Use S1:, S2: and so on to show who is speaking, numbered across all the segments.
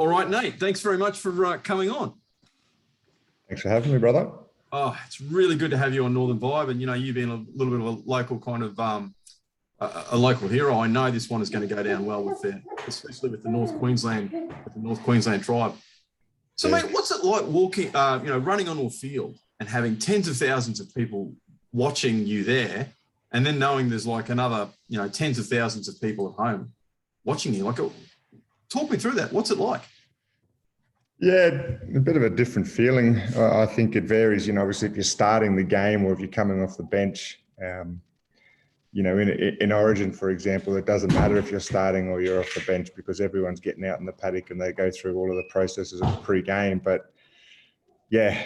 S1: All right, Nate, thanks very much for coming on.
S2: Thanks for having me, brother.
S1: Oh, it's really good to have you on Northern Vibe. And, you've been a little bit of a local kind of a local hero. I know this one is going to go down well especially with the North Queensland tribe. So,
S2: Yeah.
S1: mate, what's it like walking, running onto a field and having tens of thousands of people watching you there, and then knowing there's like another, tens of thousands of people at home watching you? Like, talk me through that. What's it like?
S2: Yeah, a bit of a different feeling. I think it varies, obviously if you're starting the game or if you're coming off the bench. In Origin, for example, it doesn't matter if you're starting or you're off the bench because everyone's getting out in the paddock and they go through all of the processes of the pre-game. But yeah,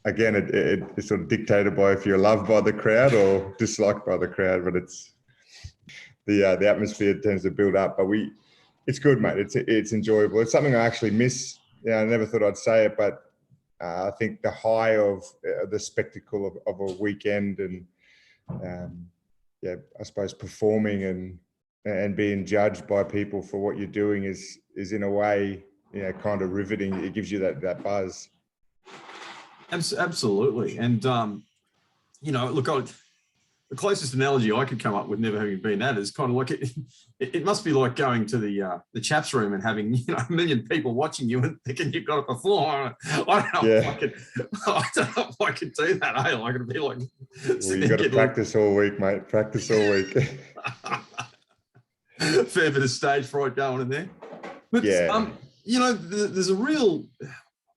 S2: again, it's sort of dictated by if you're loved by the crowd or disliked by the crowd. But it's the atmosphere tends to build up. But it's good, mate. It's enjoyable. It's something I actually miss. Yeah, I never thought I'd say it, but I think the high of the spectacle of a weekend and I suppose performing and being judged by people for what you're doing is in a way, kind of riveting. It gives you that buzz.
S1: Absolutely. And, look, the closest analogy I could come up with, never having been that, is kind of like it must be like going to the chaps room and having a million people watching you and thinking you've got to perform. I don't know if I could do that. Like it'd be like,
S2: well, you got to practice all week, mate. Practice all week.
S1: Fair bit of stage fright going in there. But
S2: yeah,
S1: there's a real.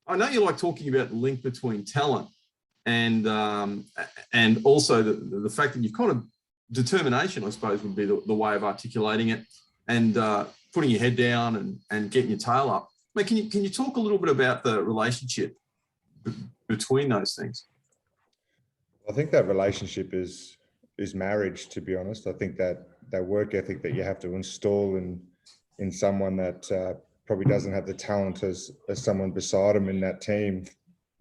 S1: I know you like talking about the link between talent and also the fact that you've kind of determination, I suppose, would be the way of articulating it, and putting your head down and getting your tail up. Mate, can you talk a little bit about the relationship between those things?
S2: I think that relationship is marriage, to be honest. I think that work ethic that you have to install in someone that probably doesn't have the talent as someone beside them in that team.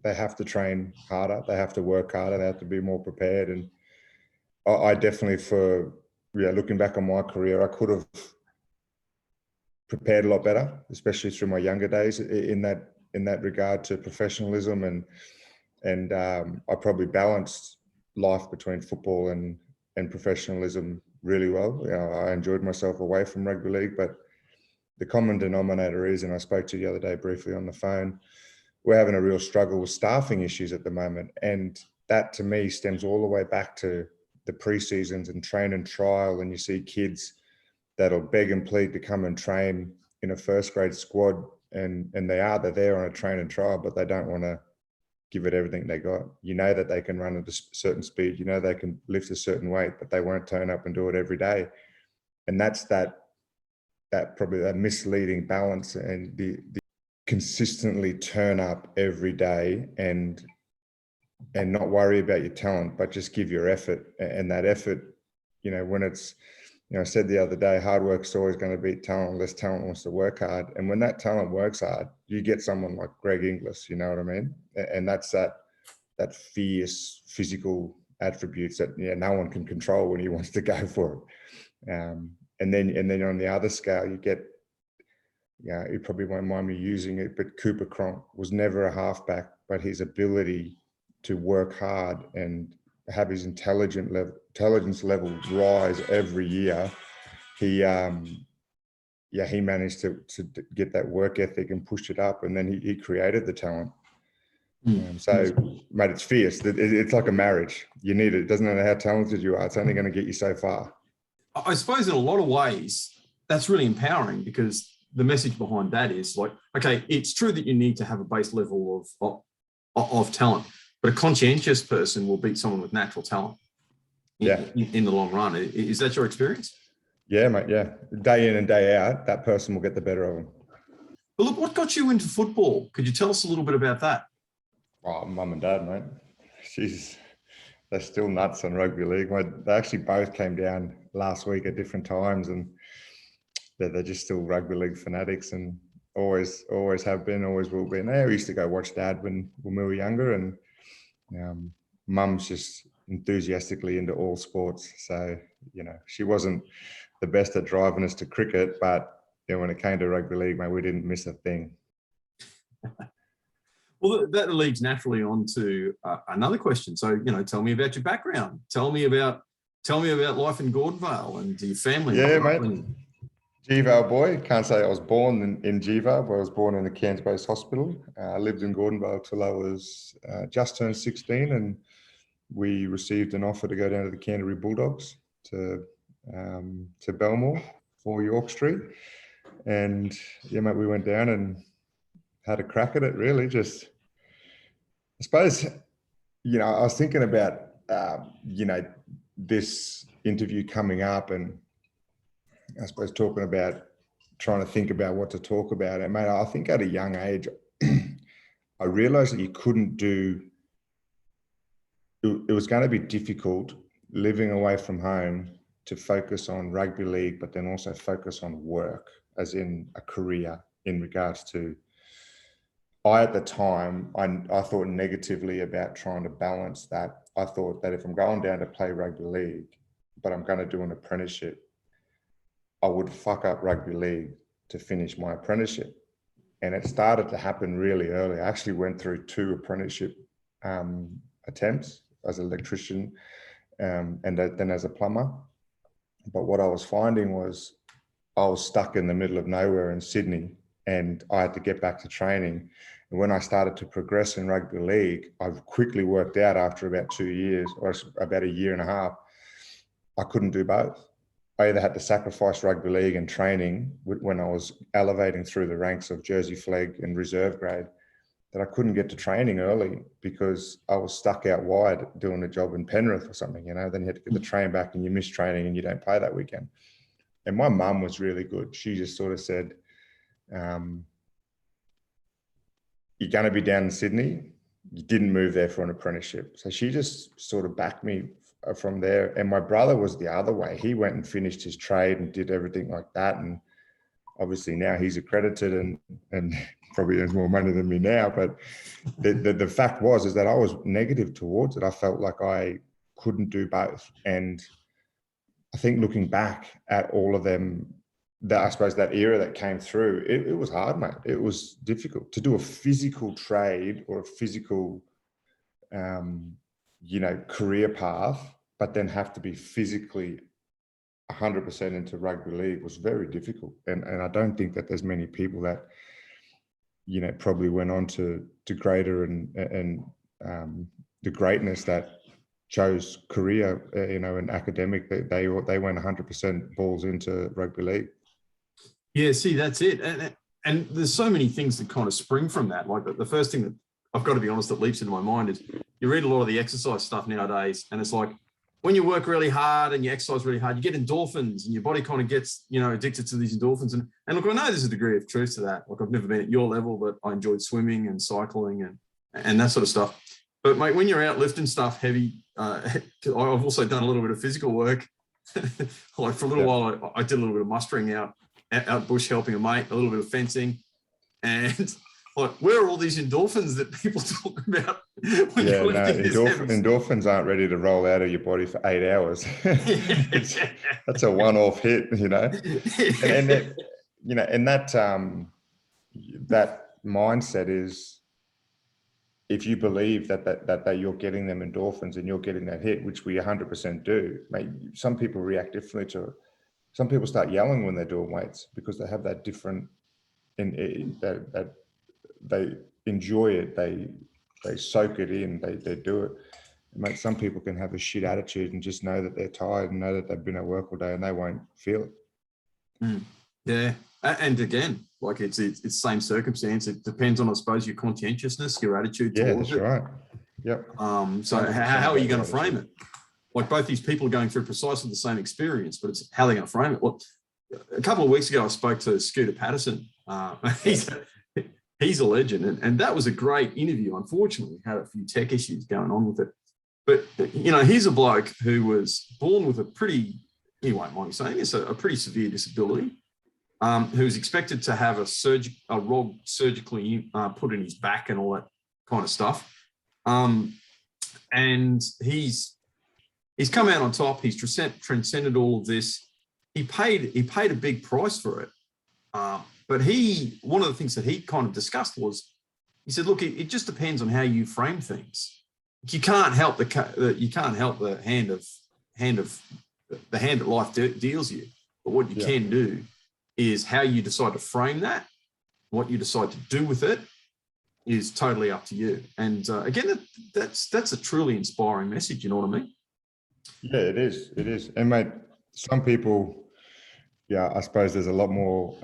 S2: They have to train harder. They have to work harder. They have to be more prepared. And I definitely, looking back on my career, I could have prepared a lot better, especially through my younger days in that regard to professionalism. And I probably balanced life between football and professionalism really well. I enjoyed myself away from rugby league, but the common denominator is, and I spoke to you the other day briefly on the phone, we're having a real struggle with staffing issues at the moment. And that to me stems all the way back to the pre-seasons and train and trial. And you see kids that'll beg and plead to come and train in a first grade squad. And they're there on a train and trial, but they don't want to give it everything they got. That they can run at a certain speed, they can lift a certain weight, but they won't turn up and do it every day. And that's that probably that misleading balance, and the consistently turn up every day and not worry about your talent, but just give your effort. And that effort, when it's, I said the other day, hard work's always going to beat talent unless talent wants to work hard. And when that talent works hard, you get someone like Greg Inglis, you know what I mean? And that's that fierce physical attributes that no one can control when he wants to go for it. And then on the other scale, you get, you probably won't mind me using it, but Cooper Cronk was never a halfback, but his ability to work hard and have his intelligence level rise every year, he managed to get that work ethic and pushed it up, and then he created the talent. So, mate, it's fierce. It's like a marriage. You need it. It doesn't matter how talented you are. It's only going to get you so far.
S1: I suppose in a lot of ways, that's really empowering, because the message behind that is like, okay, it's true that you need to have a base level of talent, but a conscientious person will beat someone with natural talent in the long run. Is that your experience?
S2: Yeah, mate, yeah. Day in and day out, that person will get the better of them.
S1: But look, what got you into football? Could you tell us a little bit about that?
S2: Oh, mum and dad, mate. They're still nuts on rugby league. They actually both came down last week at different times, and they're just still rugby league fanatics, and always have been, always will be. And we used to go watch dad when we were younger, and mum's just enthusiastically into all sports. So, she wasn't the best at driving us to cricket, but when it came to rugby league, mate, we didn't miss a thing.
S1: Well, that leads naturally on to another question. So, tell me about your background. Tell me about life in Gordonvale and your family.
S2: Yeah, mate. G-Vale boy. Can't say I was born in G-Vale, but I was born in the Cairns-based hospital. I lived in Gordonvale till I was just turned 16, and we received an offer to go down to the Canterbury Bulldogs to Belmore for York Street. And yeah, mate, we went down and had a crack at it, really. Just, I suppose, I was thinking about, this interview coming up, and I suppose talking about trying to think about what to talk about. And mate, I think at a young age, I realized that you couldn't do, it was going to be difficult living away from home to focus on rugby league, but then also focus on work, as in a career, in regards to, at the time, I thought negatively about trying to balance that. I thought that if I'm going down to play rugby league, but I'm going to do an apprenticeship, I would fuck up rugby league to finish my apprenticeship. And it started to happen really early. I actually went through 2 apprenticeship attempts as an electrician and then as a plumber. But what I was finding was I was stuck in the middle of nowhere in Sydney, and I had to get back to training. And when I started to progress in rugby league, I quickly worked out after about 2 years, or about a year and a half, I couldn't do both. I either had to sacrifice rugby league and training when I was elevating through the ranks of Jersey Flegg and reserve grade, that I couldn't get to training early because I was stuck out wide doing a job in Penrith or something, then you had to get the train back and you miss training and you don't play that weekend. And my mum was really good. She just sort of said, you're going to be down in Sydney. You didn't move there for an apprenticeship. So she just sort of backed me from there. And my brother was the other way. He went and finished his trade and did everything like that. And obviously now he's accredited and probably earns more money than me now. But the fact is that I was negative towards it. I felt like I couldn't do both. And I think looking back at all of them, that I suppose that era that came through, it was hard, mate. It was difficult to do a physical trade or a physical, career path, but then have to be physically 100% into rugby league was very difficult. And I don't think that there's many people that, probably went on to greater and the greatness that chose career, and academic, they went 100% balls into rugby league.
S1: Yeah, see, that's it. And there's so many things that kind of spring from that. Like the first thing that I've got to be honest that leaps into my mind is you read a lot of the exercise stuff nowadays, and it's like when you work really hard and you exercise really hard, you get endorphins and your body kind of gets, addicted to these endorphins. And look, I know there's a degree of truth to that. Like I've never been at your level, but I enjoyed swimming and cycling and that sort of stuff. But mate, when you're out lifting stuff heavy, I've also done a little bit of physical work. Like for a little while, I did a little bit of mustering out bush helping a mate, a little bit of fencing. And like, where are all these endorphins that people talk about? When
S2: endorphins aren't ready to roll out of your body for 8 hours. That's a one-off hit, and that mindset is, if you believe that you're getting them endorphins and you're getting that hit, which we 100% do, mate, some people react differently to it. Some people start yelling when they're doing weights because they have that different, that they enjoy it, they soak it in, they do it. Mate, some people can have a shit attitude and just know that they're tired and know that they've been at work all day and they won't feel it.
S1: Yeah, and again, like it's the same circumstance. It depends on, I suppose, your conscientiousness, your attitude towards it. Yeah, that's
S2: right. Yep.
S1: So how are you going to frame it? Like both these people are going through precisely the same experience, but it's how they're going to frame it. Well, a couple of weeks ago, I spoke to Scooter Patterson. He's a legend, and that was a great interview. Unfortunately, had a few tech issues going on with it. But, he's a bloke who was born with a pretty, he won't mind me saying this, a pretty severe disability, who was expected to have a rod surgically put in his back and all that kind of stuff. And he's come out on top. He's transcended all of this. He paid a big price for it. But one of the things that he kind of discussed was, he said, look, it just depends on how you frame things. You can't help the hand that life deals you. But what you can do is how you decide to frame that. What you decide to do with it is totally up to you. And again, that's a truly inspiring message. You know what I mean?
S2: Yeah, it is. It is. And mate, some people, I suppose there's a lot more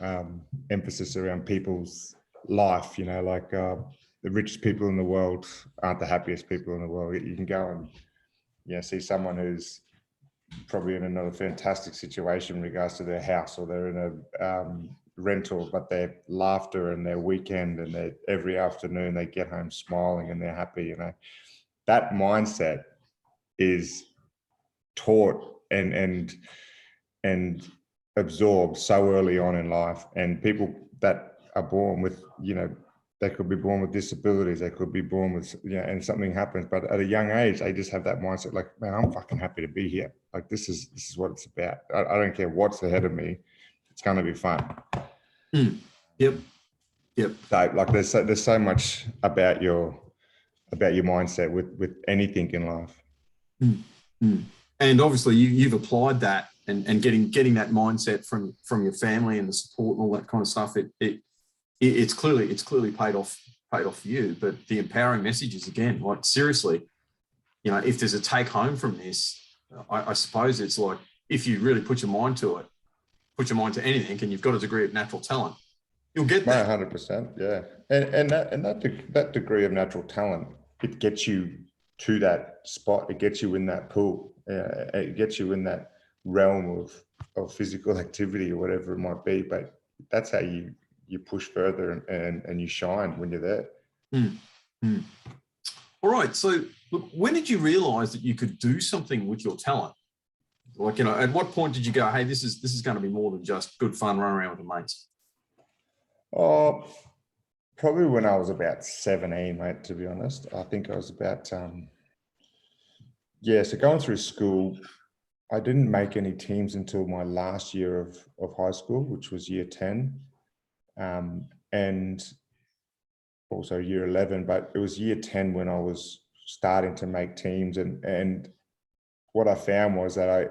S2: emphasis around people's life, like the richest people in the world aren't the happiest people in the world. You can go and see someone who's probably in another fantastic situation in regards to their house, or they're in a rental, but their laughter and their weekend and every afternoon they get home smiling and they're happy. That mindset is taught and absorbed so early on in life. And people that are born with, they could be born with disabilities, they could be born with, and something happens, but at a young age, they just have that mindset, like, man, I'm fucking happy to be here. Like, this is what it's about. I don't care what's ahead of me. It's going to be fun.
S1: Yep.
S2: So, like, there's so much about your mindset with anything in life.
S1: And obviously you've applied that and getting that mindset from your family and the support and all that kind of stuff. It's clearly paid off for you. But the empowering messages, again, like, seriously, if there's a take home from this, I suppose it's like, if you really put your mind to anything, and you've got a degree of natural talent, you'll get that.
S2: 100%, yeah. And that degree of natural talent, it gets you to that spot. It gets you in that pool. It gets you in that realm of physical activity or whatever it might be. But that's how you push further and you shine when you're there.
S1: All right. So, look, when did you realise that you could do something with your talent? Like, at what point did you go, hey, this is going to be more than just good fun, run around with the mates?
S2: Oh, probably when I was about 17, mate, to be honest. I think I was about, so going through school, I didn't make any teams until my last year of high school, which was year 10. And also year 11, but it was year 10 when I was starting to make teams. And what I found was that I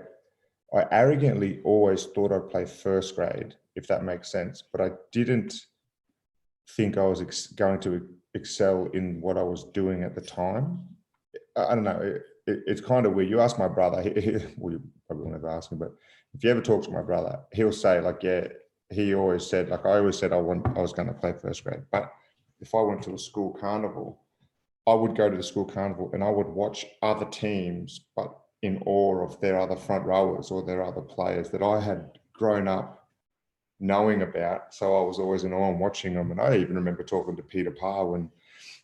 S2: arrogantly always thought I'd play first grade, if that makes sense, but I didn't think I was going to excel in what I was doing at the time. I don't know. It's kind of weird. You ask my brother, well, you probably won't ever ask me, but if you ever talk to my brother, he'll say, like, he always said, like, I always said I was going to play first grade. But if I went to a school carnival, I would go to the school carnival and I would watch other teams, but in awe of their other front rowers or their other players that I had grown up knowing about. So I was always in awe and watching them. And I even remember talking to Peter Parr when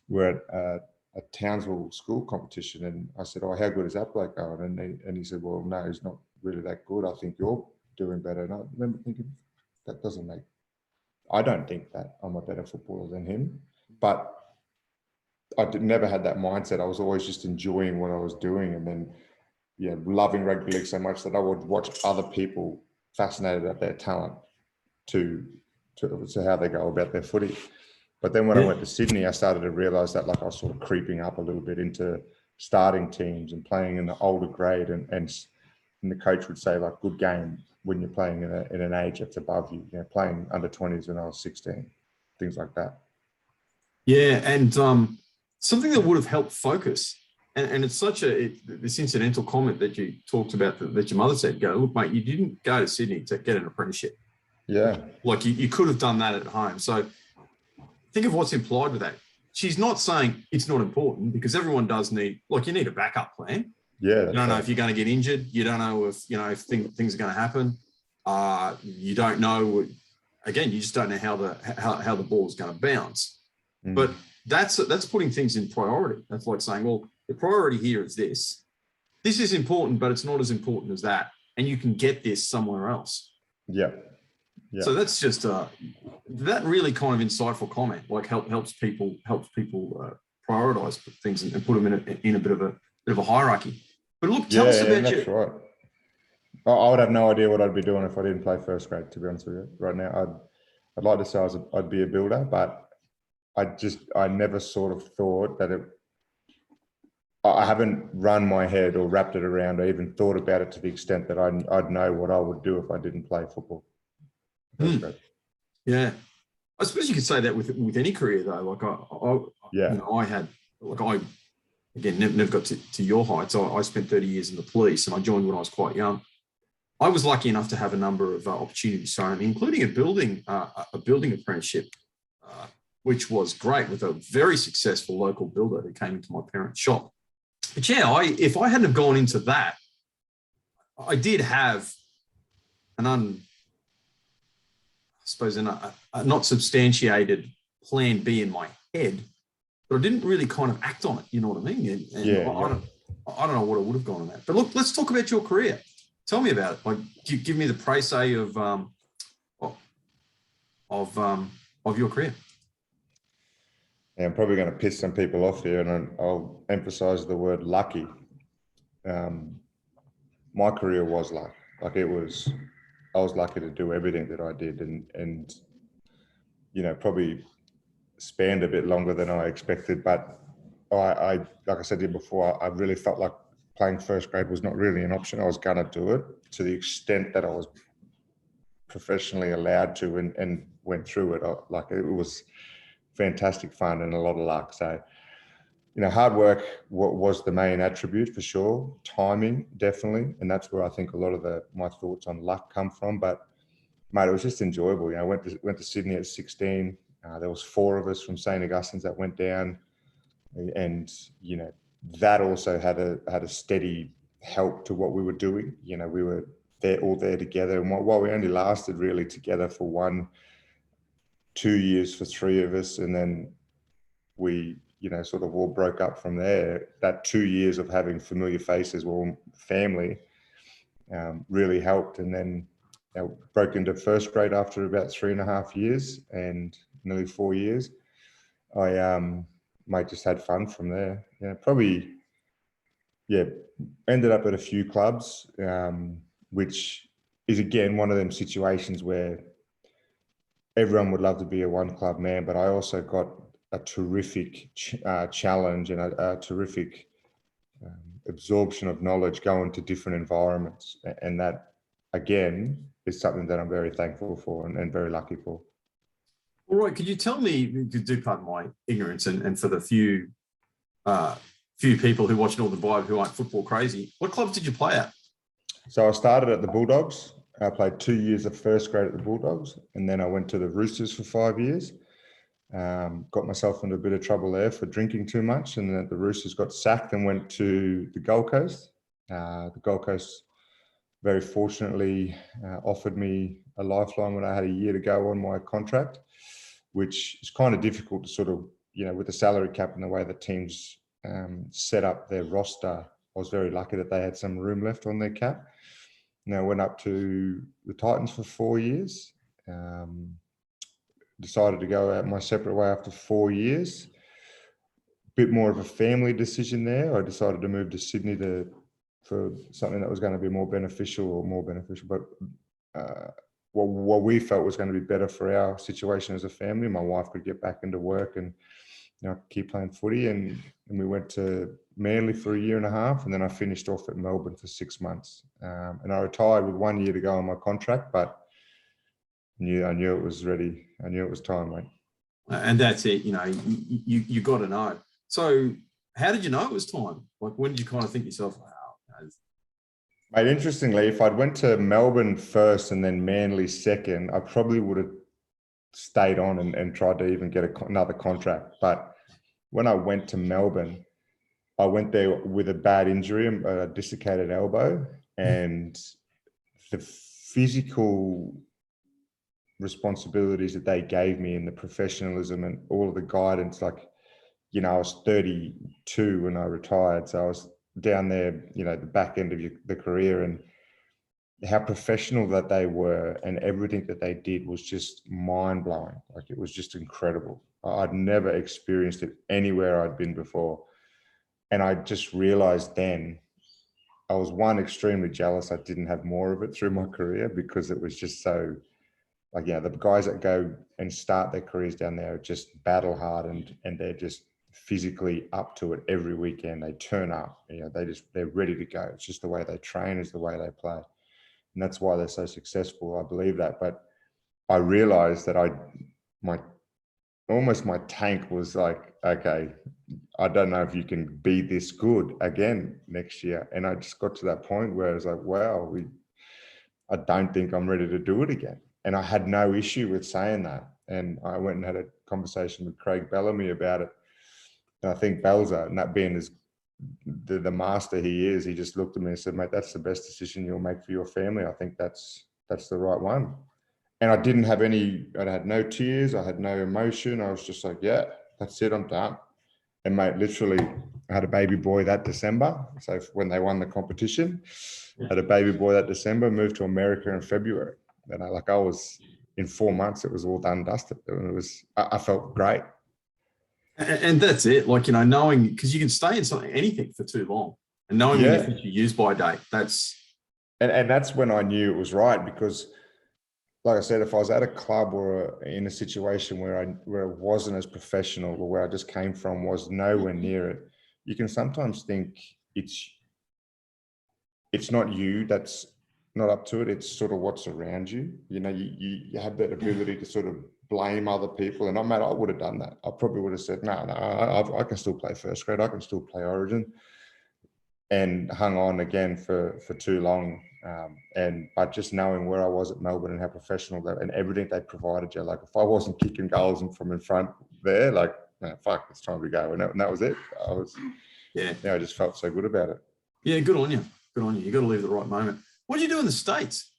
S2: we were at a Townsville school competition, and I said, "Oh, how good is that bloke going?" And he said, "Well, no, he's not really that good. I think you're doing better." And I remember thinking, I don't think that I'm a better footballer than him, but I never had that mindset. I was always just enjoying what I was doing, and then loving rugby league so much that I would watch other people fascinated at their talent to how they go about their footy. But then when I went to Sydney, I started to realise that, like, I was sort of creeping up a little bit into starting teams and playing in the older grade, and the coach would say, like, good game when you're playing in an age that's above you, playing under 20s when I was 16, things like that.
S1: Yeah, and something that would have helped focus, and it's this incidental comment that you talked about that your mother said, go, look, mate, you didn't go to Sydney to get an apprenticeship.
S2: Yeah.
S1: Like, you could have done that at home. So think of what's implied with that. She's not saying it's not important, because everyone does need, like, you need a backup plan.
S2: Yeah.
S1: You don't know if you're going to get injured. You don't know if things are going to happen. You don't know. Again, you just don't know how the ball is going to bounce. But that's putting things in priority. That's like saying, well, the priority here is this. This is important, but it's not as important as that, and you can get this somewhere else.
S2: Yeah.
S1: So that's just that really kind of insightful comment. Like, helps people prioritize things and put them in a bit of a hierarchy. But look, tell us about
S2: that's right. I would have no idea what I'd be doing if I didn't play first grade, to be honest with you. Right now, I'd like to say I'd be a builder, but I never sort of thought that I haven't run my head or wrapped it around or even thought about it to the extent that I'd know what I would do if I didn't play football.
S1: Yeah. I suppose you could say that with any career though. Like I had, like I, again, never got to your heights. I spent 30 years in the police and I joined when I was quite young. I was lucky enough to have a number of opportunities thrown at me, including a building apprenticeship, which was great with a very successful local builder who came into my parents' shop. But yeah, if I hadn't have gone into that, I did have a not substantiated plan B in my head, but I didn't really kind of act on it. You know what I mean? And I don't know what I would have gone on that. But look, let's talk about your career. Tell me about it. Like, give me the précis of your career.
S2: Yeah, I'm probably going to piss some people off here, and I'll emphasize the word lucky. My career was luck. Like I was lucky to do everything that I did, and probably spanned a bit longer than I expected. But I like I said to you before, I really felt like playing first grade was not really an option. I was going to do it to the extent that I was professionally allowed to, and went through it. Like it was fantastic fun and a lot of luck. So, hard work was the main attribute for sure. Timing, definitely. And that's where I think a lot of my thoughts on luck come from. But mate, it was just enjoyable. I went to Sydney at 16. There was 4 of us from St. Augustine's that went down. And, that also had a steady help to what we were doing. We were all there together. And while we only lasted really together for 2 years for 3 of us, and then we, sort of all broke up from there. That 2 years of having familiar faces, well, family, really helped. And then broke into first grade after about 3.5 years, and nearly 4 years. I just had fun from there. Ended up at a few clubs, which is again one of them situations where everyone would love to be a one club man, but I also got a terrific challenge and a terrific absorption of knowledge going to different environments. And that, again, is something that I'm very thankful for and very lucky for.
S1: All right. Could you tell me, do pardon my ignorance, and for the few people who watch Northern Vibe who aren't football crazy, what clubs did you play at?
S2: So I started at the Bulldogs. I played 2 years of first grade at the Bulldogs, and then I went to the Roosters for 5 years. Got myself into a bit of trouble there for drinking too much, and then the Roosters got sacked and went to the Gold Coast. The Gold Coast, very fortunately, offered me a lifeline when I had a year to go on my contract, which is kind of difficult to sort of, with the salary cap and the way the teams set up their roster. I was very lucky that they had some room left on their cap. Now went up to the Titans for 4 years. Decided to go out my separate way after 4 years. Bit more of a family decision there. I decided to move to Sydney for something that was going to be more beneficial, but what we felt was going to be better for our situation as a family. My wife could get back into work and keep playing footy, and we went to Manly for 1.5 years, and then I finished off at Melbourne for 6 months. And I retired with 1 year to go on my contract, but I knew it was ready. I knew it was time, mate.
S1: And that's it. You got to know. So how did you know it was time? Like, when did you kind of think to yourself, wow?
S2: Mate, interestingly, if I'd went to Melbourne first and then Manly second, I probably would have stayed on and tried to even get another contract. But when I went to Melbourne, I went there with a bad injury, a dislocated elbow, and the physical responsibilities that they gave me and the professionalism and all of the guidance, like, I was 32 when I retired. So I was down there, the back end of the career, and how professional that they were and everything that they did was just mind blowing. Like, it was just incredible. I'd never experienced it anywhere I'd been before. And I just realized then I was extremely jealous I didn't have more of it through my career, because it was just so like, yeah, the guys that go and start their careers down there just battle hard and they're just physically up to it every weekend. They turn up, they're ready to go. It's just the way they train is the way they play. And that's why they're so successful. I believe that. But I realized that my tank was like, okay, I don't know if you can be this good again next year. And I just got to that point where I was like, wow, I don't think I'm ready to do it again. And I had no issue with saying that. And I went and had a conversation with Craig Bellamy about it. And I think Belzer, and that being the master he is, he just looked at me and said, mate, that's the best decision you'll make for your family. I think that's the right one. And I didn't have I had no tears. I had no emotion. I was just like, yeah, that's it. I'm done. And mate, literally, I had a baby boy that December. So when they won the competition, I had a baby boy that December, moved to America in February. And I was in 4 months, it was all done and dusted. I felt great.
S1: And that's it. Like, knowing, because you can stay in anything for too long, and knowing when you finish your use by date, that's.
S2: And that's when I knew it was right, because like I said, if I was at a club or in a situation where it wasn't as professional, or where I just came from was nowhere near it, you can sometimes think it's not you that's not up to it. It's sort of what's around you. You have that ability to sort of blame other people. And I would have done that. I probably would have said, no, I can still play first grade. I can still play Origin, and hung on again for too long. But just knowing where I was at Melbourne and how professional and everything they provided you, like if I wasn't kicking goals and from in front there, like, no, fuck, it's time to go. And that was it. I just felt so good about it.
S1: Yeah, good on you. Good on you. You got to leave at the right moment. What did you do in the States?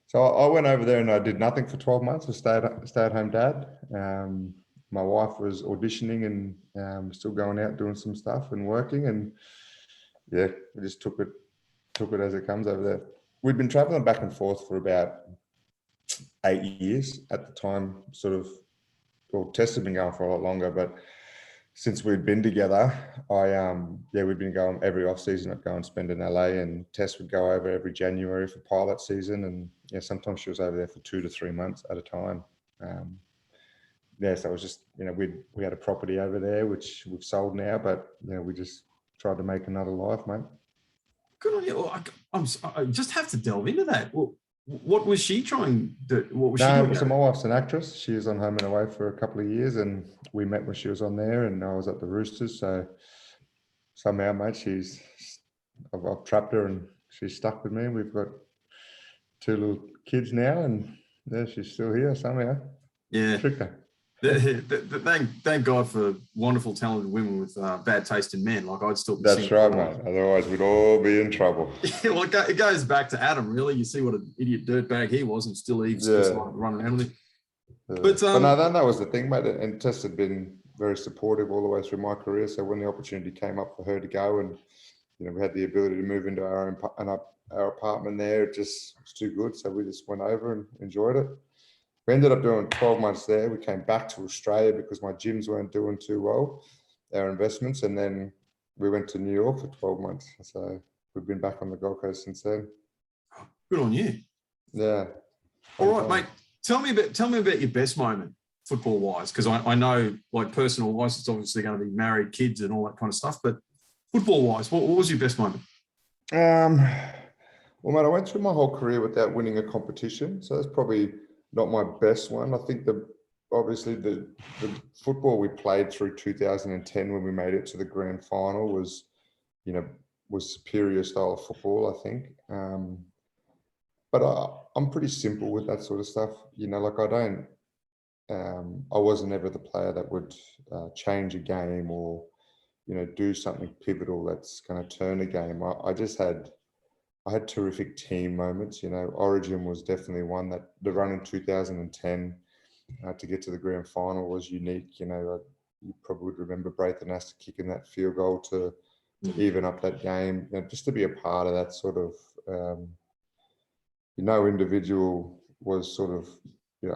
S2: So I went over there and I did nothing for 12 months. I stay-at-home dad. My wife was auditioning and still going out doing some stuff and working. And yeah, I just took it as it comes over there. We'd been traveling back and forth for about 8 years at the time, Tess had been going for a lot longer, but since we'd been together, we'd been going every off season. I'd go and spend in LA, and Tess would go over every January for pilot season. And sometimes she was over there for 2 to 3 months at a time. So it was just, we had a property over there, which we've sold now, but we just tried to make another life, mate.
S1: Good on you. I just have to delve into that. Well, what was she trying to? What was she doing?
S2: So my wife's an actress. She was on Home and Away for a couple of years, and we met when she was on there, and I was at the Roosters. So somehow, mate, I've trapped her, and she's stuck with me. We've got 2 little kids now, and she's still here somehow.
S1: Yeah.
S2: Tricked her.
S1: Thank God for wonderful, talented women with bad taste in men. Like, I'd still be.
S2: That's right, mate. Otherwise, we'd all be in trouble.
S1: Well, it goes back to Adam, really. You see what an idiot dirtbag he was, and still Eve's just like running around with him.
S2: But no, that was the thing, mate. And Tess had been very supportive all the way through my career. So when the opportunity came up for her to go, and we had the ability to move into our apartment there, it just was too good. So we just went over and enjoyed it. We ended up doing 12 months there. We came back to Australia because my gyms weren't doing too well, our investments. And then we went to New York for 12 months. So we've been back on the Gold Coast since then.
S1: Good on you.
S2: Yeah.
S1: All right, mate. Tell me about your best moment, football-wise, because I know, like, personal-wise, it's obviously going to be married, kids, and all that kind of stuff. But football-wise, what was your best moment?
S2: Well, mate, I went through my whole career without winning a competition, so that's probably not my best one. I think obviously the football we played through 2010 when we made it to the grand final was superior style of football, I think. But I'm pretty simple with that sort of stuff. I wasn't ever the player that would change a game or, do something pivotal that's going to turn a game. I had terrific team moments. Origin was definitely one. That the run in 2010 to get to the grand final was unique. You probably would remember Braithen Astor kicking that field goal to even up that game. Just to be a part of that sort of, no individual was sort of,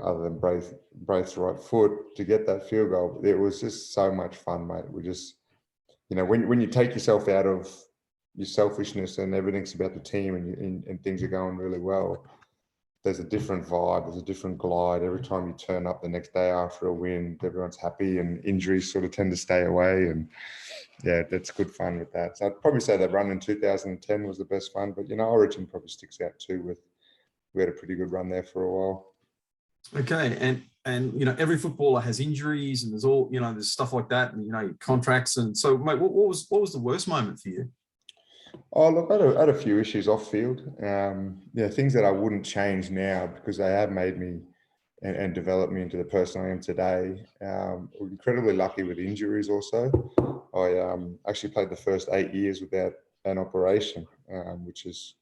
S2: other than Braith's right foot to get that field goal. It was just so much fun, mate. We just, when you take yourself out of your selfishness and everything's about the team and things are going really well, there's a different vibe, there's a different glide. Every time you turn up the next day after a win, everyone's happy and injuries sort of tend to stay away. And yeah, that's good fun with that. So I'd probably say that run in 2010 was the best fun, but, you know, Origin probably sticks out too. We had a pretty good run there for a while.
S1: Okay. And, you know, every footballer has injuries and there's all, you know, there's stuff like that and, you know, contracts. And so, mate, what was the worst moment for you?
S2: Oh, look, I had a few issues off field. Yeah, things that I wouldn't change now because they have made me and developed me into the person I am today. We're incredibly lucky with injuries also. I actually played the first 8 years without an operation, which is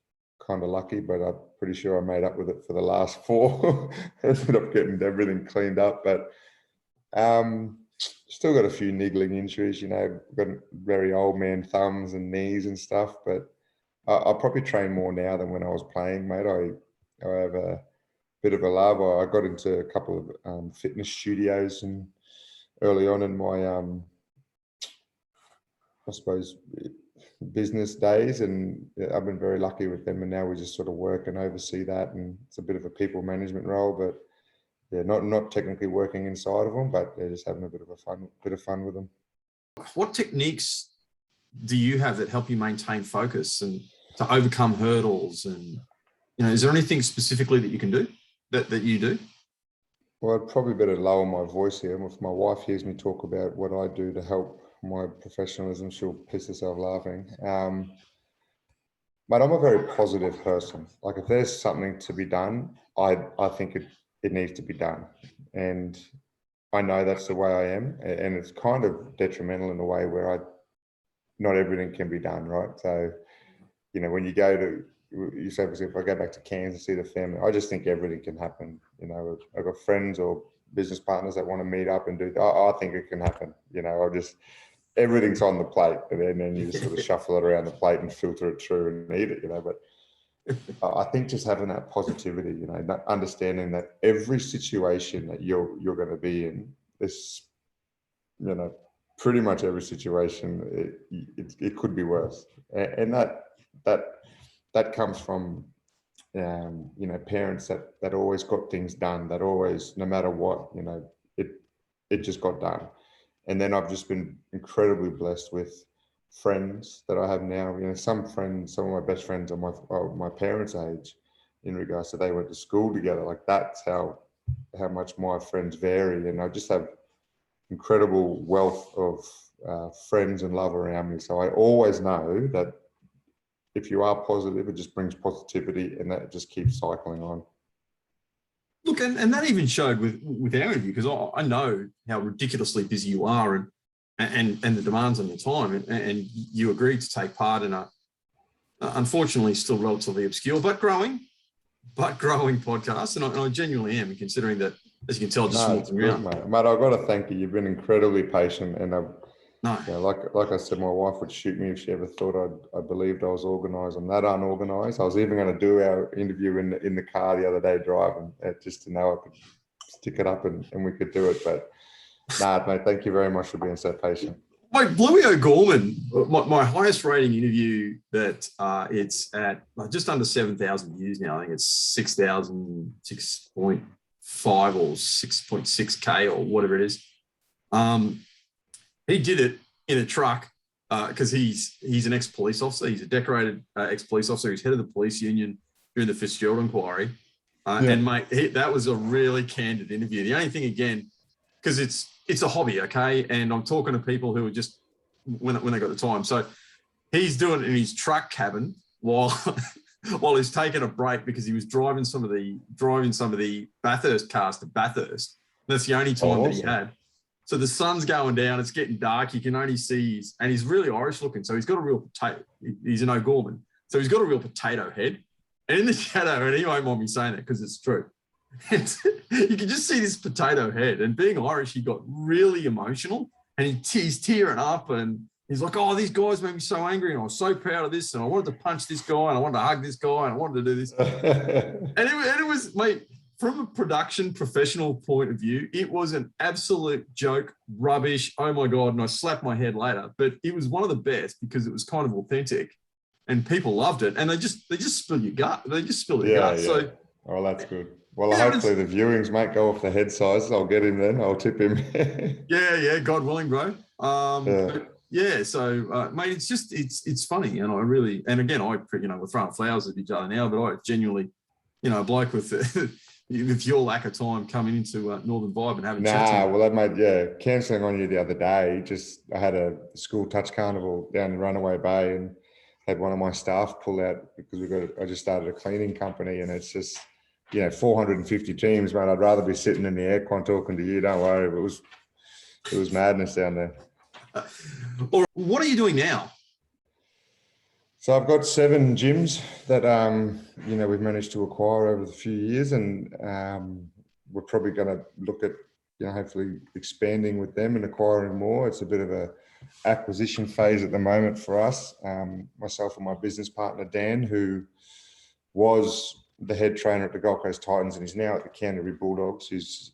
S2: kind of lucky, but I'm pretty sure I made up with it for the last 4. Ended up getting everything cleaned up, but still got a few niggling injuries, you know, got very old man thumbs and knees and stuff, but I probably train more now than when I was playing, mate. I have a bit of a love. I got into a couple of fitness studios and early on in my, I suppose, business days, and I've been very lucky with them. And now we just sort of work and oversee that, and it's a bit of a people management role, but yeah, not technically working inside of them, but yeah, just having a bit of fun with them.
S1: What techniques do you have that help you maintain focus and to overcome hurdles? And, you know, is there anything specifically that you can do that you do?
S2: Well, I'd probably better lower my voice here. If my wife hears me talk about what I do to help my professionalism, she'll piss herself laughing. But I'm a very positive person. Like if there's something to be done, I think it needs to be done. And I know that's the way I am. And it's kind of detrimental in a way where not everything can be done, right? So, you know, when you say, if I go back to Cairns and see the family, I just think everything can happen. You know, I've got friends or business partners that want to meet up and do, I think it can happen. You know, everything's on the plate, and then you just sort of shuffle it around the plate and filter it through and eat it, you know. But I think just having that positivity, you know, understanding that every situation that you're going to be in, this, you know, pretty much every situation, it could be worse, and that comes from, you know, parents that always got things done, that always, no matter what, you know, it just got done. And then I've just been incredibly blessed with friends that I have now. You know, some of my best friends are my parents' age, in regards to they went to school together. Like that's how much my friends vary, and I just have incredible wealth of friends and love around me. So I always know that if you are positive, it just brings positivity, and that just keeps cycling on.
S1: Look, and that even showed with our interview, because I know how ridiculously busy you are and the demands on your time, and you agreed to take part in a, unfortunately, still relatively obscure but growing podcast, and I genuinely am, considering that, as you can tell, just walking around.
S2: Mate, I've got to thank you. You've been incredibly patient, and
S1: No.
S2: You know, like I said, my wife would shoot me if she ever thought I believed I was organised. I'm that unorganised. I was even going to do our interview in the car the other day driving, just to know I could stick it up and we could do it. But nah, mate, thank you very much for being so patient.
S1: Mate, Bluey O'Gorman, my highest rating interview, that it's at just under 7,000 views now. I think it's 6.5 or 6.6K or whatever it is. He did it in a truck because he's an ex-police officer. He's a decorated ex-police officer. He's head of the police union during the Fitzgerald inquiry. And mate, that was a really candid interview. The only thing, again, because it's a hobby, okay? And I'm talking to people who are just, when they got the time. So he's doing it in his truck cabin while he's taking a break because he was driving some of the Bathurst cars to Bathurst. That's the only time that he had. So the sun's going down, it's getting dark, you can only see and he's really Irish looking. So he's got a real potato, he's an O'Gorman. So he's got a real potato head. And in the shadow, and he won't mind me saying that because it's true, you can just see this potato head. And being Irish, he got really emotional and he's tearing up and he's like, oh, these guys made me so angry and I was so proud of this and I wanted to punch this guy and I wanted to hug this guy and I wanted to do this. and it was, mate, from a production professional point of view, it was an absolute joke, rubbish. Oh my God. And I slapped my head later, but it was one of the best because it was kind of authentic and people loved it. And they just spill your gut. They just spill your gut. Yeah. So
S2: Oh, that's good. Well,
S1: Yeah,
S2: hopefully the viewings might go off the head sizes. I'll get him then. I'll tip him.
S1: yeah, God willing, bro.
S2: Yeah.
S1: But yeah, so mate, it's just it's funny, and I really, and again, we're throwing flowers at each other now, but I genuinely, a bloke with with your lack of time coming into Northern Vibe and having chats.
S2: Nah, well, that made, yeah, cancelling on you the other day. I had a school touch carnival down in Runaway Bay and had one of my staff pull out because I just started a cleaning company, and it's just, 450 teams, man. I'd rather be sitting in the aircon talking to you. Don't worry. It was madness down there.
S1: Or what are you doing now?
S2: So I've got 7 gyms that, we've managed to acquire over the few years, and we're probably going to look at, hopefully expanding with them and acquiring more. It's a bit of a acquisition phase at the moment for us. Myself and my business partner, Dan, who was the head trainer at the Gold Coast Titans and is now at the Canterbury Bulldogs, who's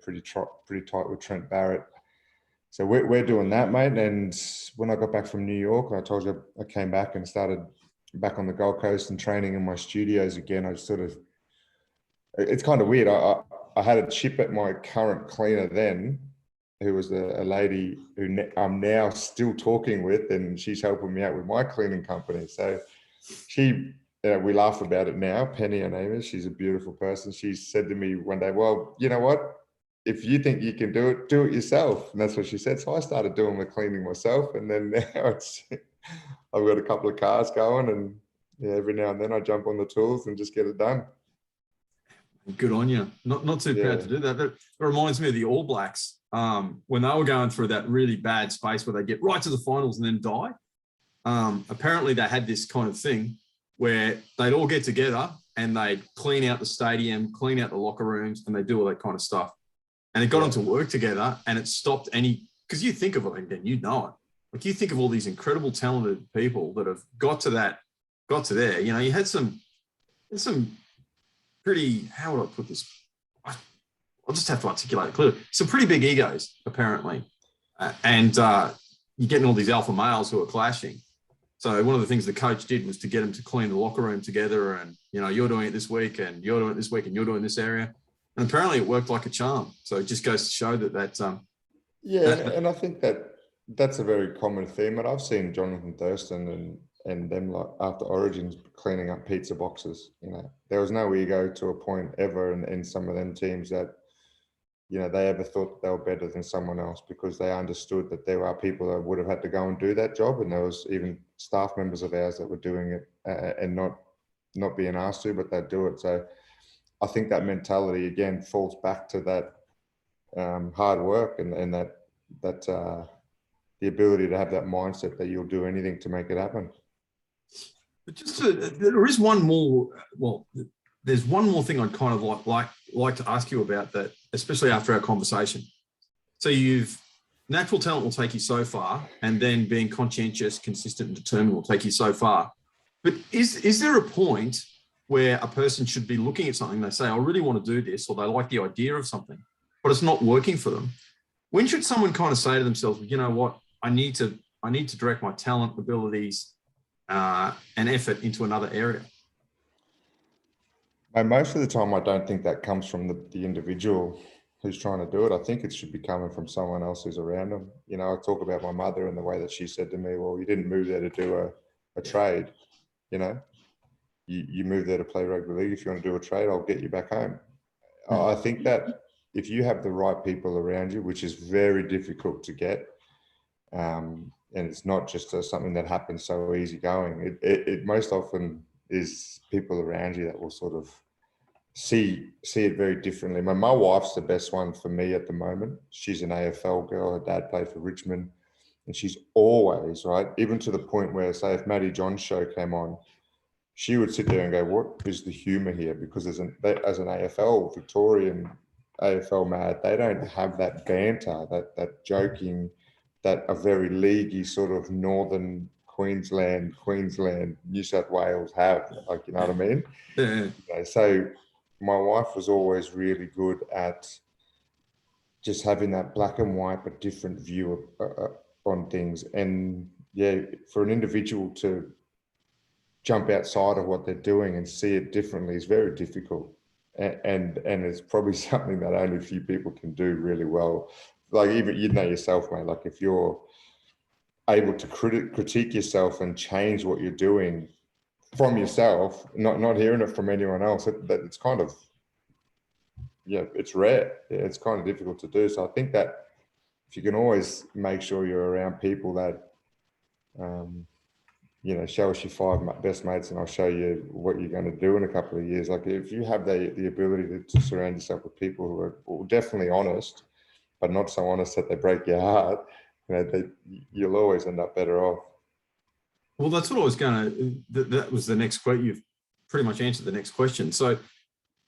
S2: pretty tight with Trent Barrett. So we're doing that, mate. And when I got back from New York, I told you I came back and started back on the Gold Coast and training in my studios again. It's kind of weird. I had a chip at my current cleaner then, who was a lady who I'm now still talking with, and she's helping me out with my cleaning company. So we laugh about it now. Penny, her name is. She's a beautiful person. She said to me one day, well, you know what? If you think you can do it yourself. And that's what she said. So I started doing the cleaning myself. And then now I've got a couple of cars going, and every now and then I jump on the tools and just get it done.
S1: Good on you. Not too proud to do that. That reminds me of the All Blacks when they were going through that really bad space where they get right to the finals and then die. Apparently they had this kind of thing where they'd all get together and they'd clean out the stadium, clean out the locker rooms, and they do all that kind of stuff. And it got them to work together, and it stopped because you think of it, again, you know it. Like, you think of all these incredible, talented people that have got to there. You had some pretty, how would I put this? I'll just have to articulate it clearly. Some pretty big egos, apparently. And you're getting all these alpha males who are clashing. So one of the things the coach did was to get them to clean the locker room together, and, you're doing it this week, and you're doing it this week, and you're doing this area. And apparently it worked like a charm. So it just goes to show that
S2: and I think that's a very common theme. And I've seen Jonathan Thurston and them, like, after Origins, cleaning up pizza boxes. There was no ego to a point ever in some of them teams that, they ever thought they were better than someone else, because they understood that there are people that would have had to go and do that job. And there was even staff members of ours that were doing it and not being asked to, but they'd do it. So I think that mentality, again, falls back to that hard work and that the ability to have that mindset that you'll do anything to make it happen.
S1: But there is one more. Well, there's one more thing I'd kind of like to ask you about, that, especially after our conversation. So natural talent will take you so far, and then being conscientious, consistent, and determined will take you so far. But is there a point where a person should be looking at something, they say, I really want to do this, or they like the idea of something, but it's not working for them? When should someone kind of say to themselves, you know what, I need to direct my talent, abilities, and effort into another area?
S2: And most of the time, I don't think that comes from the individual who's trying to do it. I think it should be coming from someone else who's around them. I talk about my mother and the way that she said to me, well, you didn't move there to do a trade, You move there to play rugby league. If you want to do a trade, I'll get you back home. I think that if you have the right people around you, which is very difficult to get, and it's not just something that happens so easy going, it most often is people around you that will sort of see it very differently. My wife's the best one for me at the moment. She's an AFL girl. Her dad played for Richmond, and she's always, right, even to the point where, say, if Matty John's show came on, she would sit there and go, what is the humour here? Because as an AFL, Victorian AFL mad, they don't have that banter, that joking, that a very leaguey sort of northern Queensland, New South Wales have, like, you know what I mean?
S1: Yeah.
S2: So my wife was always really good at just having that black and white but different view on things. And yeah, for an individual to jump outside of what they're doing and see it differently is very difficult. And it's probably something that only a few people can do really well. Like, even, you know yourself, mate, like if you're able to critique yourself and change what you're doing from yourself, not hearing it from anyone else, that it's kind of, yeah, it's rare. It's kind of difficult to do. So I think that if you can always make sure you're around people that, you know, show us your 5 best mates and I'll show you what you're going to do in a couple of years. Like, if you have the ability to surround yourself with people who are, well, definitely honest, but not so honest that they break your heart, you know, you'll always end up better off.
S1: Well, that's what I was going to, that was the next question. You've pretty much answered the next question. So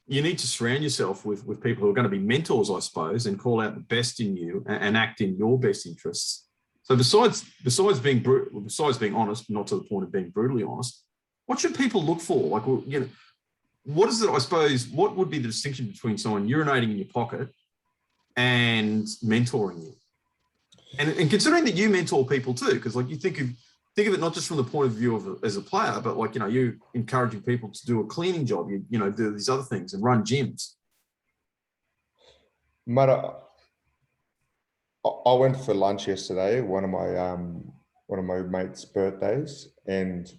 S1: you need to surround yourself with people who are going to be mentors, I suppose, and call out the best in you and act in your best interests. So besides being honest, not to the point of being brutally honest, what should people look for? Like, you know, what is it, I suppose, what would be the distinction between someone urinating in your pocket and mentoring you? And considering that you mentor people too, because like you think of it not just from the point of view of as a player, but like, you know, you encouraging people to do a cleaning job, you know, do these other things and run gyms.
S2: Mate, I went for lunch yesterday, one of my mates' birthdays, and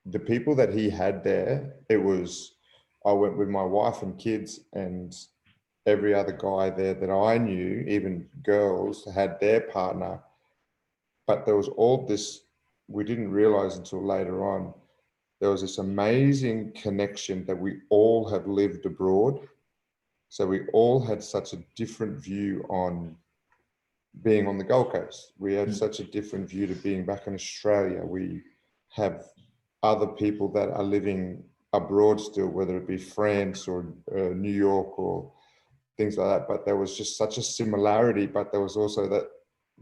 S2: the people that he had there, I went with my wife and kids, and every other guy there that I knew, even girls, had their partner. But there was all this, we didn't realize until later on, there was this amazing connection that we all had lived abroad. So we all had such a different view on being on the Gold Coast. We had such a different view to being back in Australia. We have other people that are living abroad still, whether it be France or New York or things like that. But there was just such a similarity, but there was also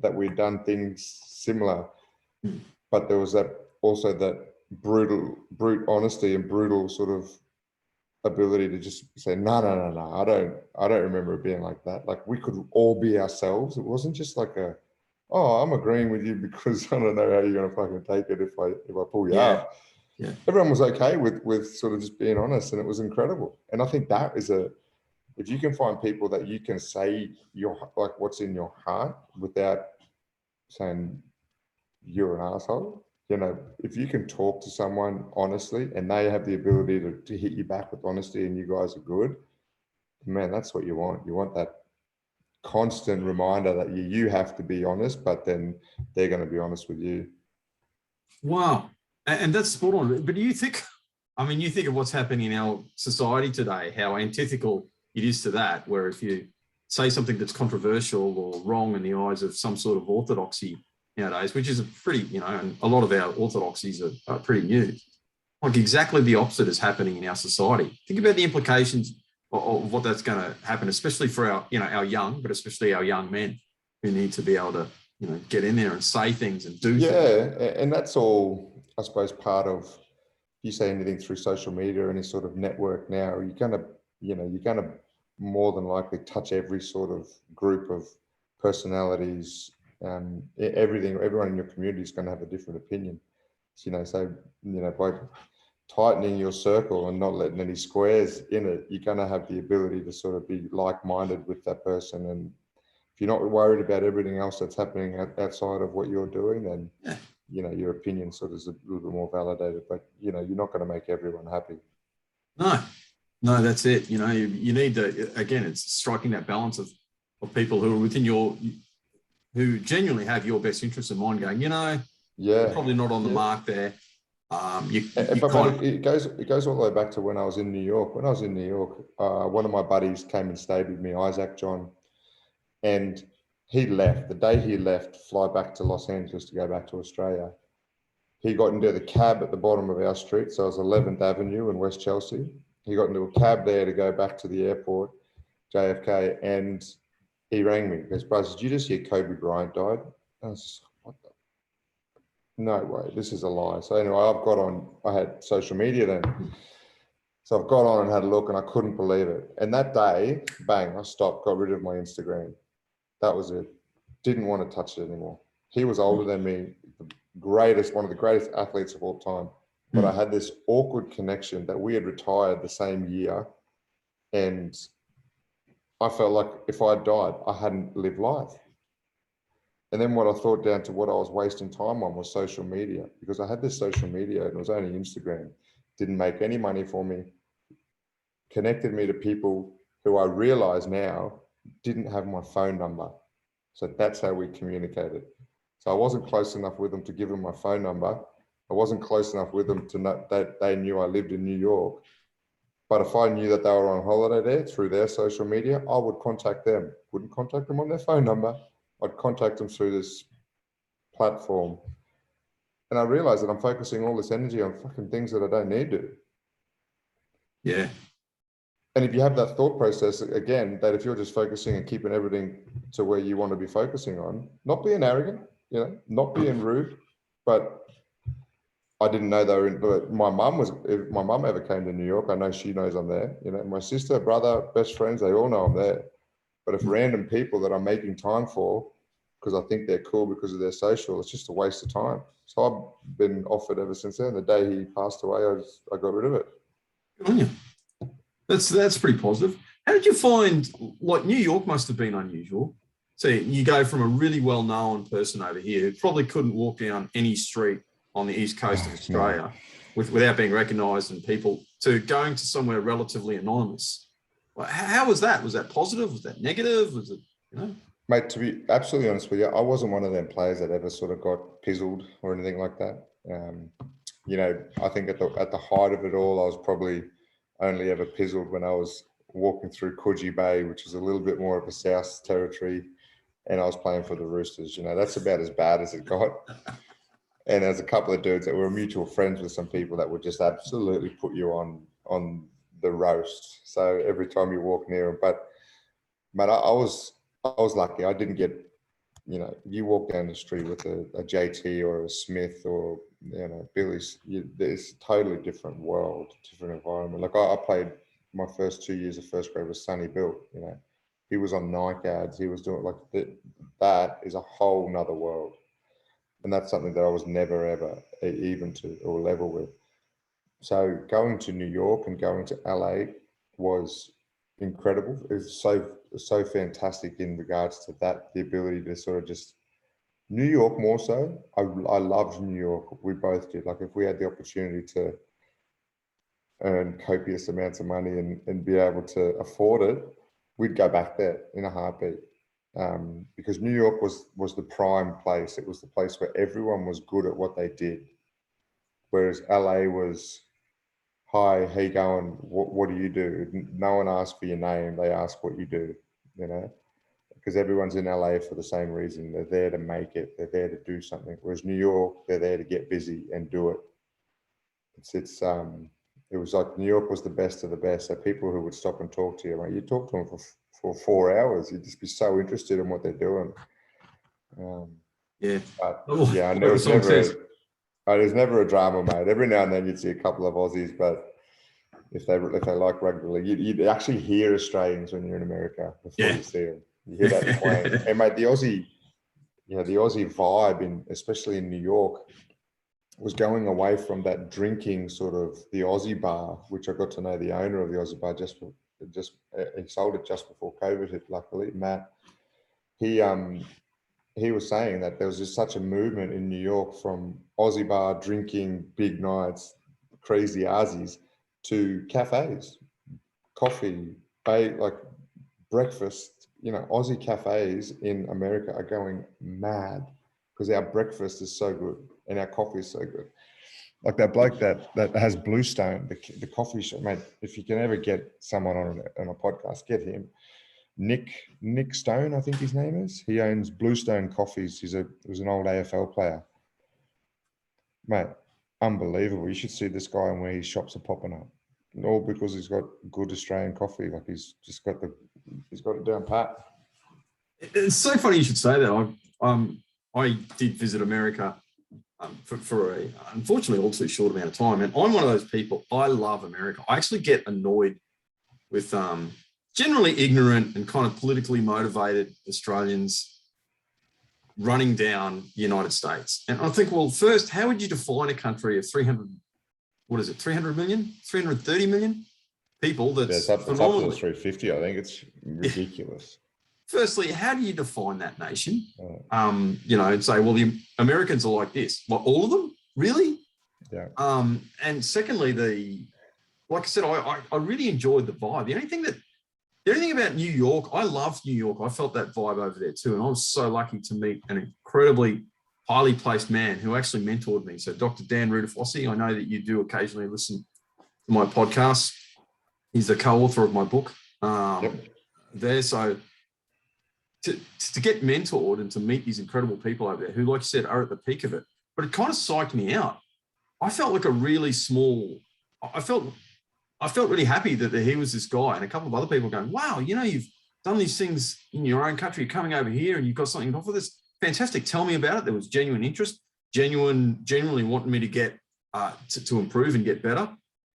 S2: that we'd done things similar, but there was that brute honesty and brutal sort of ability to just say, no, I don't remember it being like that. Like, we could all be ourselves. It wasn't just like I'm agreeing with you because I don't know how you're going to fucking take it if I pull you up.
S1: Yeah.
S2: Everyone was okay with sort of just being honest, and it was incredible. And I think that is if you can find people that you can say like what's in your heart without saying you're an asshole, you know, if you can talk to someone honestly and they have the ability to hit you back with honesty and you guys are good, man, that's what you want. You want that constant reminder that you have to be honest, but then they're going to be honest with you.
S1: Wow. And that's spot on. But do you think, I mean, you think of what's happening in our society today, how antithetical it is to that, where if you say something that's controversial or wrong in the eyes of some sort of orthodoxy nowadays, which is a pretty, you know, and a lot of our orthodoxies are pretty new. Like, exactly the opposite is happening in our society. Think about the implications of what that's going to happen, especially for our, you know, our young, but especially our young men who need to be able to, you know, get in there and say things and do things.
S2: Yeah, and that's all, I suppose, part of, if you say anything through social media or any sort of network now, you're going to more than likely touch every sort of group of personalities. Everyone in your community is going to have a different opinion. So, by tightening your circle and not letting any squares in it, you're going to have the ability to sort of be like-minded with that person. And if you're not worried about everything else that's happening outside of what you're doing, then your opinion sort of is a little bit more validated. But you're not going to make everyone happy.
S1: No, that's it. You know, you need to, again, it's striking that balance of people who are within who genuinely have your best interests in mind, going, you're probably not on the mark there.
S2: It goes all the way back to when I was in New York. When I was in New York, one of my buddies came and stayed with me, Isaac John, and he left. The day he left to fly back to Los Angeles to go back to Australia, he got into the cab at the bottom of our street. So it was 11th Avenue in West Chelsea. He got into a cab there to go back to the airport, JFK, and he rang me. He goes, "Buzz, did you just hear Kobe Bryant died?" I was just, what the? No way, this is a lie. So anyway, I had social media then. So I've got on and had a look and I couldn't believe it. And that day, bang, I stopped, got rid of my Instagram. That was it. Didn't want to touch it anymore. He was older than me, one of the greatest athletes of all time. but I had this awkward connection that we had retired the same year. And I felt like if I had died, I hadn't lived life. And then what I thought down to what I was wasting time on was social media, because I had this social media and it was only Instagram, didn't make any money for me, connected me to people who I realize now didn't have my phone number. So that's how we communicated. So I wasn't close enough with them to give them my phone number. I wasn't close enough with them to know that they knew I lived in New York. But if I knew that they were on holiday there through their social media, I would contact them. Wouldn't contact them on their phone number. I'd contact them through this platform. And I realized that I'm focusing all this energy on fucking things that I don't need to.
S1: Yeah.
S2: And if you have that thought process, again, that if you're just focusing and keeping everything to where you want to be focusing on, not being arrogant, not being rude, but I didn't know they were in, but my mum was, if my mum ever came to New York, I know she knows I'm there. My sister, brother, best friends, they all know I'm there. But if random people that I'm making time for, because I think they're cool because of their social, it's just a waste of time. So I've been offered ever since then. The day he passed away, I got rid of it.
S1: Good on you. That's pretty positive. How did you find, like, New York must have been unusual. So you go from a really well-known person over here who probably couldn't walk down any street on the east coast of Australia without being recognised and people, to going to somewhere relatively anonymous. How was that? Was that positive? Was that negative? Was it,
S2: Mate, to be absolutely honest with you, I wasn't one of them players that ever sort of got pizzled or anything like that. I think at the height of it all, I was probably only ever pizzled when I was walking through Coogee Bay, which is a little bit more of a South territory, and I was playing for the Roosters. That's about as bad as it got. And there's a couple of dudes that were mutual friends with some people that would just absolutely put you on the roast. So every time you walk near them, but I was lucky. I didn't get, you walk down the street with a JT or a Smith or, Billy's, it's a totally different world, different environment. Like I played my first 2 years of first grade with Sonny Bill, he was on Nike ads. He was doing that is a whole nother world. And that's something that I was never, ever even to or level with. So going to New York and going to LA was incredible. It was so fantastic in regards to that, the ability to sort of just, New York more so. I loved New York. We both did. Like if we had the opportunity to earn copious amounts of money and be able to afford it, we'd go back there in a heartbeat. Because New York was the prime place. It was the place where everyone was good at what they did. Whereas LA was, hi, how you going? What do you do? No one asks for your name. They ask what you do, because everyone's in LA for the same reason. They're there to make it. They're there to do something. Whereas New York, they're there to get busy and do it. It was like New York was the best of the best. So people who would stop and talk to you, you talk to them for 4 hours. You'd just be so interested in what they're doing. I know there's never a drama, mate. Every now and then you'd see a couple of Aussies, but if they like rugby, you'd actually hear Australians when you're in America before you see them. You hear that twang. And mate, the Aussie vibe, especially in New York, was going away from that drinking sort of the Aussie bar, which I got to know the owner of the Aussie bar he sold it just before COVID hit, luckily, Matt. He was saying that there was just such a movement in New York from Aussie bar drinking, big nights, crazy Aussies, to cafes, coffee, like breakfast. Aussie cafes in America are going mad because our breakfast is so good and our coffee is so good. Like that bloke that has Bluestone, the coffee shop, mate. If you can ever get someone on a podcast, get him. Nick Stone, I think his name is. He owns Bluestone Coffees. He was an old AFL player. Mate, unbelievable. You should see this guy and where his shops are popping up. All because he's got good Australian coffee. Like he's got it down pat.
S1: It's so funny you should say that. I did visit America for unfortunately all too short amount of time. And I'm one of those people, I love America. I actually get annoyed with generally ignorant and kind of politically motivated Australians running down the United States. And I think, well, first, how would you define a country of 300 what is it, 300 million, 330 million people. That's
S2: it's up to
S1: phenomenal.
S2: 350. I think it's ridiculous.
S1: Firstly, how do you define that nation? You know, and say, well, the Americans are like this. Well, all of them, really?
S2: Yeah.
S1: And secondly, like I said, I really enjoyed the vibe. The only thing about New York, I loved New York. I felt that vibe over there too. And I was so lucky to meet an incredibly highly placed man who actually mentored me. So Dr. Dan Rudolph, Aussie, I know that you do occasionally listen to my podcast. He's the co-author of my book there. So to get mentored and to meet these incredible people over there who, like you said, are at the peak of it, but it kind of psyched me out. I felt like I felt really happy that he was this guy and a couple of other people going, wow, you know, you've done these things in your own country, you're coming over here and you've got something to offer this. Fantastic. Tell me about it. There was genuine interest, genuinely wanting me to get to improve and get better.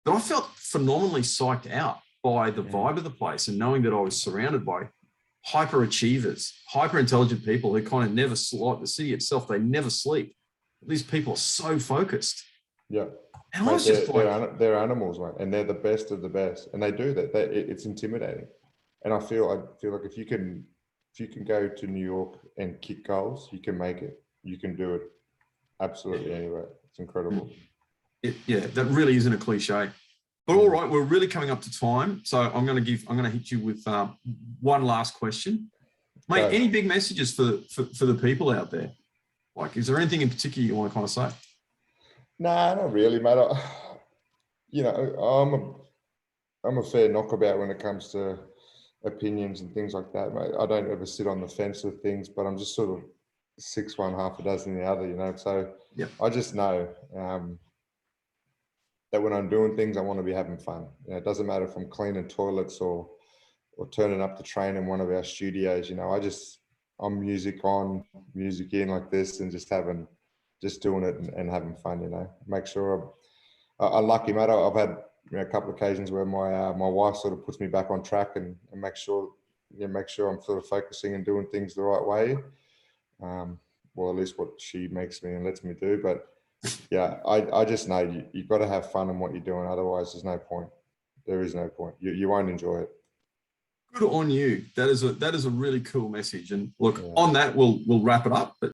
S1: But I felt phenomenally psyched out by the vibe of the place and knowing that I was surrounded by hyper achievers, hyper intelligent people who kind of never sleep. The city itself, they never sleep. These people are so focused.
S2: Yeah.
S1: And
S2: mate,
S1: I was just like,
S2: they're animals, mate, and they're the best of the best, and they do that. It's intimidating, and I feel like if you can go to New York and kick goals, you can make it. You can do it absolutely anywhere. It's incredible.
S1: Yeah, that really isn't a cliche. But all right, we're really coming up to time, so I'm going to hit you with one last question, mate.
S2: Go.
S1: Any big messages for the people out there? Like, is there anything in particular you want to kind of say?
S2: Nah, not really, mate. You know, I'm a fair knockabout when it comes to opinions and things like that, mate. I don't ever sit on the fence with things, but I'm just sort of 6 one, half a dozen the other, you know. So I just know that when I'm doing things, I want to be having fun. You know, it doesn't matter if I'm cleaning toilets or turning up to train in one of our studios. You know, I'm music on, music in like this, and just doing it and having fun. You know, make sure I'm lucky, mate. I've had a couple of occasions where my wife sort of puts me back on track and make sure I'm sort of focusing and doing things the right way. Well, at least what she makes me and lets me do. But yeah, I just know you've got to have fun in what you're doing. Otherwise, there's no point. There is no point. You won't enjoy it.
S1: Good on you. That is a really cool message. And look, on that, we'll wrap it up. But